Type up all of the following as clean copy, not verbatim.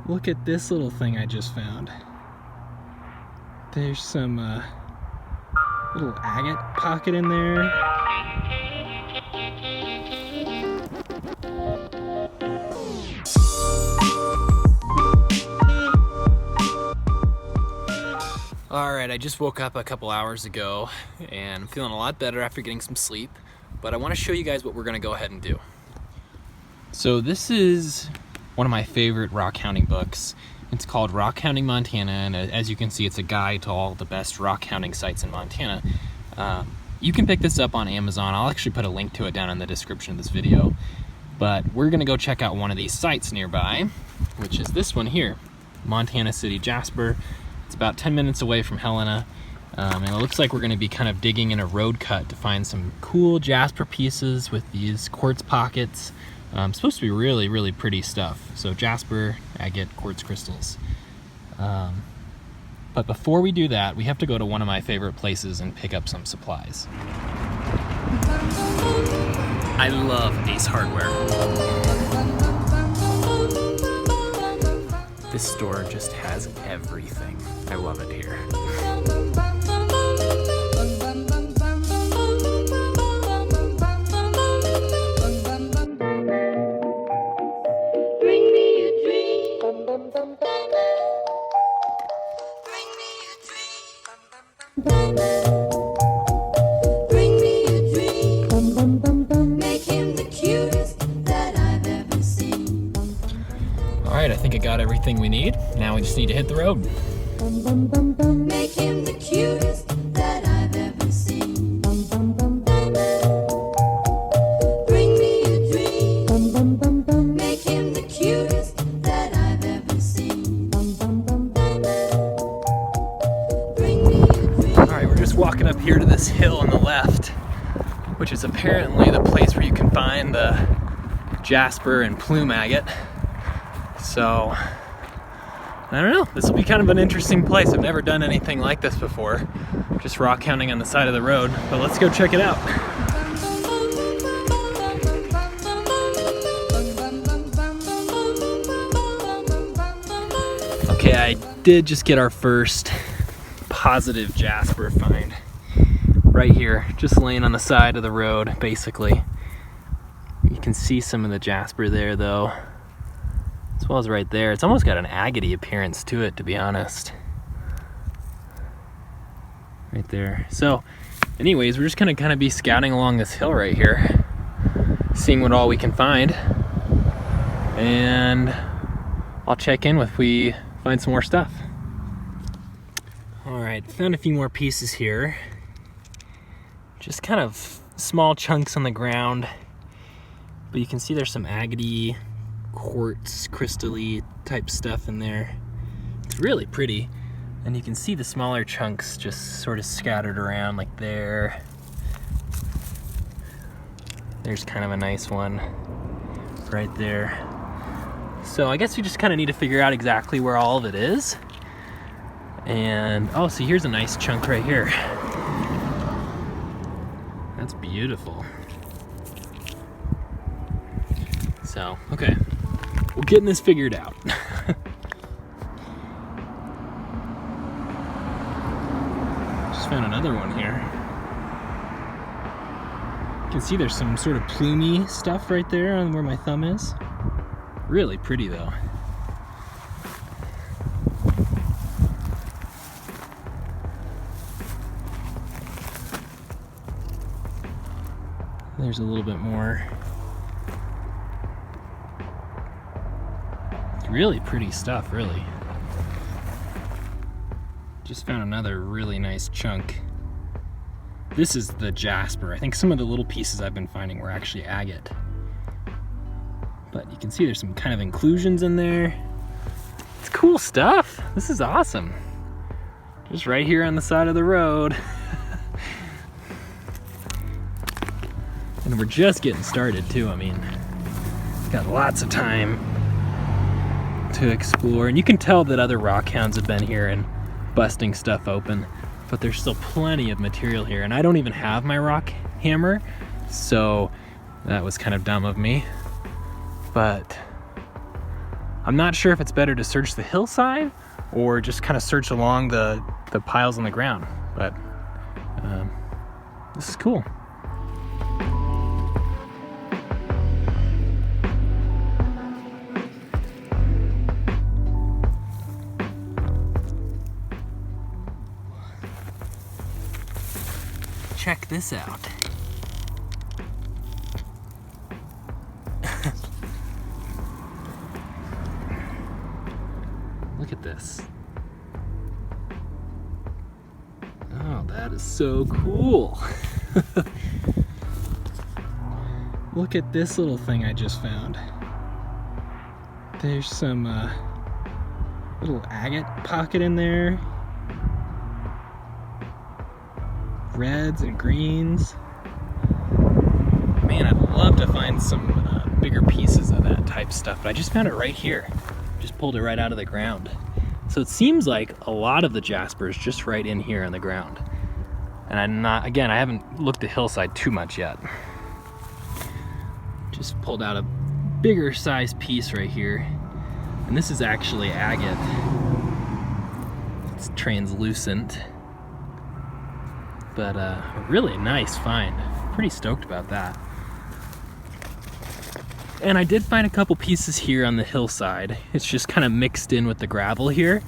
Look at this little thing I just found. There's some little agate pocket in there. Alright, I just woke up a couple hours ago and I'm feeling a lot better after getting some sleep, but I want to show you guys what we're going to go ahead and do. So this is one of my favorite rock hounding books. It's called Rockhounding Montana, and as you can see, it's a guide to all the best rock hounding sites in Montana. You can pick this up on Amazon. I'll actually put a link to it down in the description of this video. But we're gonna go check out one of these sites nearby, which is this one here, Montana City, Jasper. It's about 10 minutes away from Helena. And it looks like we're gonna be kind of digging in a road cut to find some cool Jasper pieces with these quartz pockets. Supposed to be really, really pretty stuff. So Jasper, agate, quartz crystals. But before we do that, we have to go to one of my favorite places and pick up some supplies. I love Ace Hardware. This store just has everything. I love it here. Alright, I think I got everything we need. Now we just need to hit the road. Make him the cutest that I've ever seen. Bring me a dream. Make him the cutest that I've ever seen. Bring me a dream. Alright, we're just walking up here to this hill on the left, which is apparently the place where you can find the Jasper and plume agate. So, I don't know, this will be kind of an interesting place. I've never done anything like this before, just rock hounding on the side of the road, but let's go check it out. Okay, I did just get our first positive Jasper find. Right here, just laying on the side of the road, basically. You can see some of the Jasper there though. As well as right there. It's almost got an agate appearance to it, to be honest. Right there. So, anyways, we're just gonna kind of be scouting along this hill right here, seeing what all we can find. And I'll check in if we find some more stuff. Alright, found a few more pieces here. Just kind of small chunks on the ground. But you can see there's some agate, quartz, crystal-y type stuff in there. It's really pretty. And you can see the smaller chunks just sort of scattered around like there. There's kind of a nice one right there. So I guess we just kind of need to figure out exactly where all of it is. And, oh, see, here's a nice chunk right here. That's beautiful. So, okay. We're getting this figured out. Just found another one here. You can see there's some sort of plumy stuff right there on where my thumb is. Really pretty though. There's a little bit more. Really pretty stuff, really. Just found another really nice chunk. This is the Jasper. I think some of the little pieces I've been finding were actually agate. But you can see there's some kind of inclusions in there. It's cool stuff. This is awesome. Just right here on the side of the road. And we're just getting started too. I mean, got lots of time to explore, and you can tell that other rock hounds have been here and busting stuff open, but there's still plenty of material here, and I don't even have my rock hammer, so that was kind of dumb of me. But I'm not sure if it's better to search the hillside or just kind of search along the piles on the ground, but this is cool. Check this out. Look at this. Oh, that is so cool. Look at this little thing I just found. There's some little agate pocket in there. Reds and greens. Man, I'd love to find some bigger pieces of that type stuff, but I just found it right here. Just pulled it right out of the ground. So it seems like a lot of the jasper is just right in here on the ground. And I haven't looked the hillside too much yet. Just pulled out a bigger size piece right here. And this is actually agate. It's translucent. But a really nice find. Pretty stoked about that. And I did find a couple pieces here on the hillside. It's just kind of mixed in with the gravel here.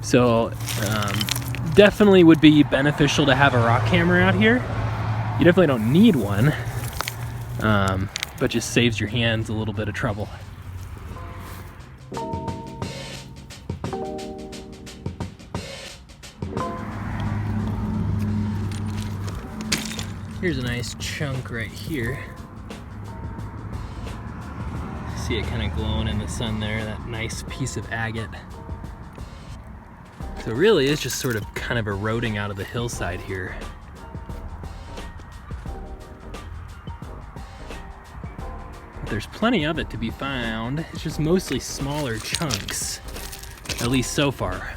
So definitely would be beneficial to have a rock hammer out here. You definitely don't need one, but just saves your hands a little bit of trouble. Here's a nice chunk right here. See it kind of glowing in the sun there, that nice piece of agate. So really it's just sort of kind of eroding out of the hillside here. But there's plenty of it to be found. It's just mostly smaller chunks, at least so far.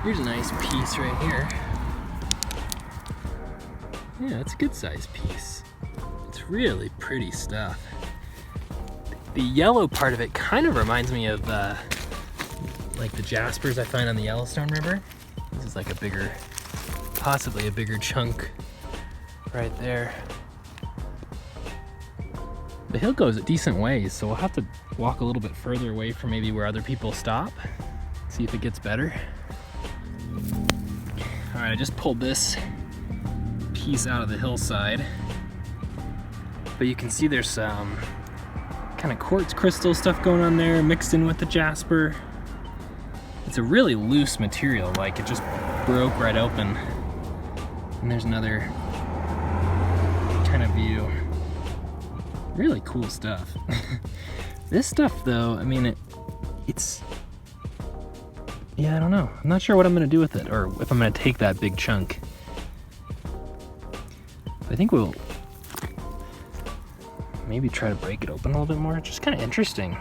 Here's a nice piece right here. Yeah, it's a good sized piece. It's really pretty stuff. The yellow part of it kind of reminds me of like the jaspers I find on the Yellowstone River. This is like a bigger, possibly a bigger chunk right there. The hill goes a decent ways, so we'll have to walk a little bit further away from maybe where other people stop. See if it gets better. All right, I just pulled this piece out of the hillside, but you can see there's some kind of quartz crystal stuff going on there mixed in with the jasper. It's a really loose material, like it just broke right open. And there's another kind of view. Really cool stuff. This stuff though, I mean, it's yeah, I don't know. I'm not sure what I'm gonna do with it, or if I'm gonna take that big chunk. I think we'll maybe try to break it open a little bit more. It's just kind of interesting.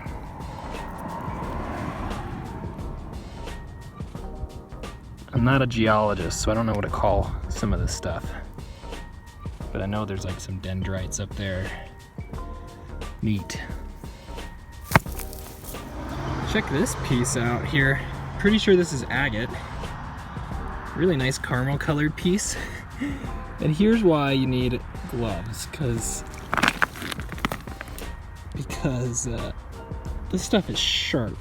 I'm not a geologist, so I don't know what to call some of this stuff. But I know there's like some dendrites up there. Neat. Check this piece out here. Pretty sure this is agate. Really nice caramel colored piece. And here's why you need gloves, because this stuff is sharp.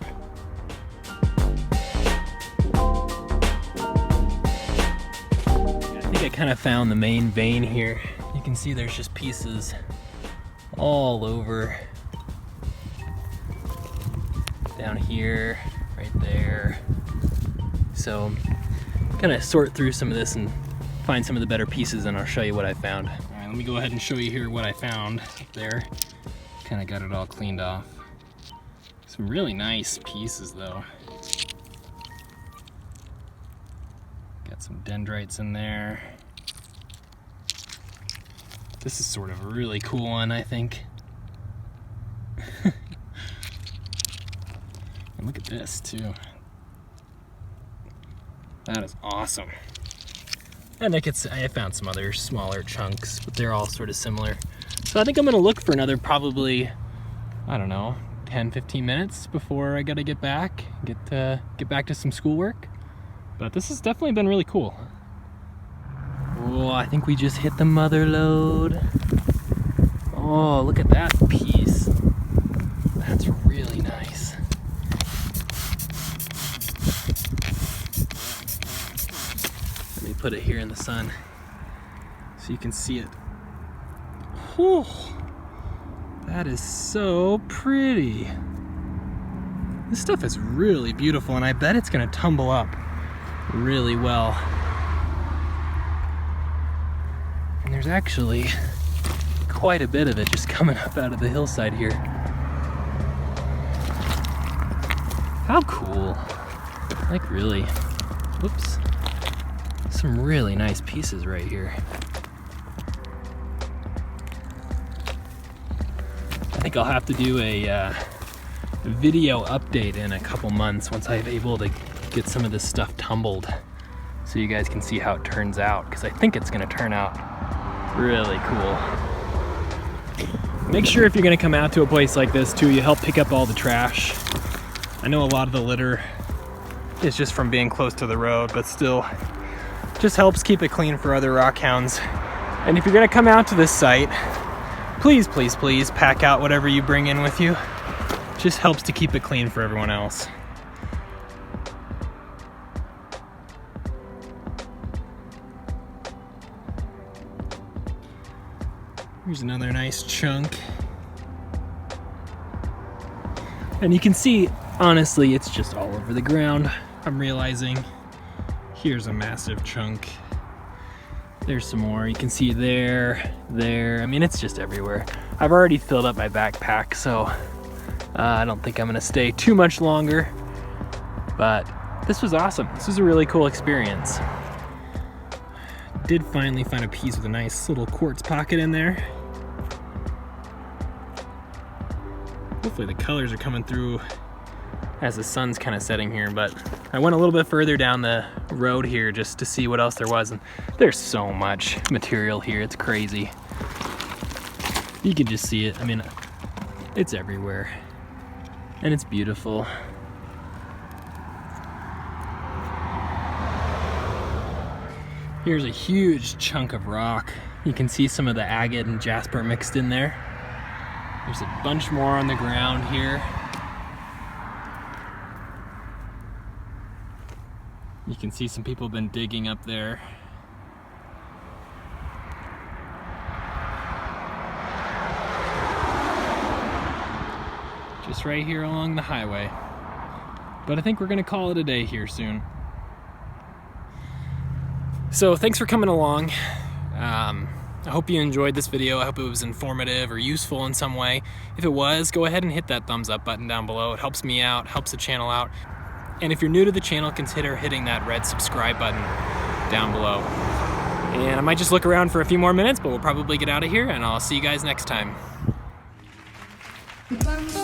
I think I kind of found the main vein here. You can see there's just pieces all over. Down here, right there. So I'm gonna sort through some of this and find some of the better pieces, and I'll show you what I found. All right, let me go ahead and show you here what I found up there. Kind of got it all cleaned off. Some really nice pieces though. Got some dendrites in there. This is sort of a really cool one, I think. And look at this too. That is awesome. And I found some other smaller chunks, but they're all sort of similar. So I think I'm gonna look for another probably I don't know, 10-15 minutes before I gotta get back to some schoolwork. But this has definitely been really cool. Oh, I think we just hit the mother lode. Oh, look at that piece. That's really nice. Let me put it here in the sun so you can see it. Whew. That is so pretty. This stuff is really beautiful, and I bet it's gonna tumble up really well. And there's actually quite a bit of it just coming up out of the hillside here. How cool. Like really. Whoops. Some really nice pieces right here. I think I'll have to do a video update in a couple months once I'm able to get some of this stuff tumbled so you guys can see how it turns out, because I think it's gonna turn out really cool. Make sure if you're gonna come out to a place like this too, you help pick up all the trash. I know a lot of the litter is just from being close to the road, but still just helps keep it clean for other rockhounds. And if you're gonna come out to this site, please, please, please pack out whatever you bring in with you. Just helps to keep it clean for everyone else. Here's another nice chunk. And you can see, honestly, it's just all over the ground. I'm realizing. Here's a massive chunk. There's some more. You can see there. I mean, it's just everywhere. I've already filled up my backpack, so I don't think I'm gonna stay too much longer. But this was awesome. This was a really cool experience. Did finally find a piece with a nice little quartz pocket in there. Hopefully the colors are coming through as the sun's kind of setting here, but I went a little bit further down the road here just to see what else there was, and there's so much material here, it's crazy. You can just see it. I mean, it's everywhere, and it's beautiful. Here's a huge chunk of rock. You can see some of the agate and jasper mixed in there. There's a bunch more on the ground here. You can see some people have been digging up there. Just right here along the highway. But I think we're gonna call it a day here soon. So thanks for coming along. I hope you enjoyed this video. I hope it was informative or useful in some way. If it was, go ahead and hit that thumbs up button down below. It helps me out, helps the channel out. And if you're new to the channel, consider hitting that red subscribe button down below. And I might just look around for a few more minutes, but we'll probably get out of here, and I'll see you guys next time. Bum, bum.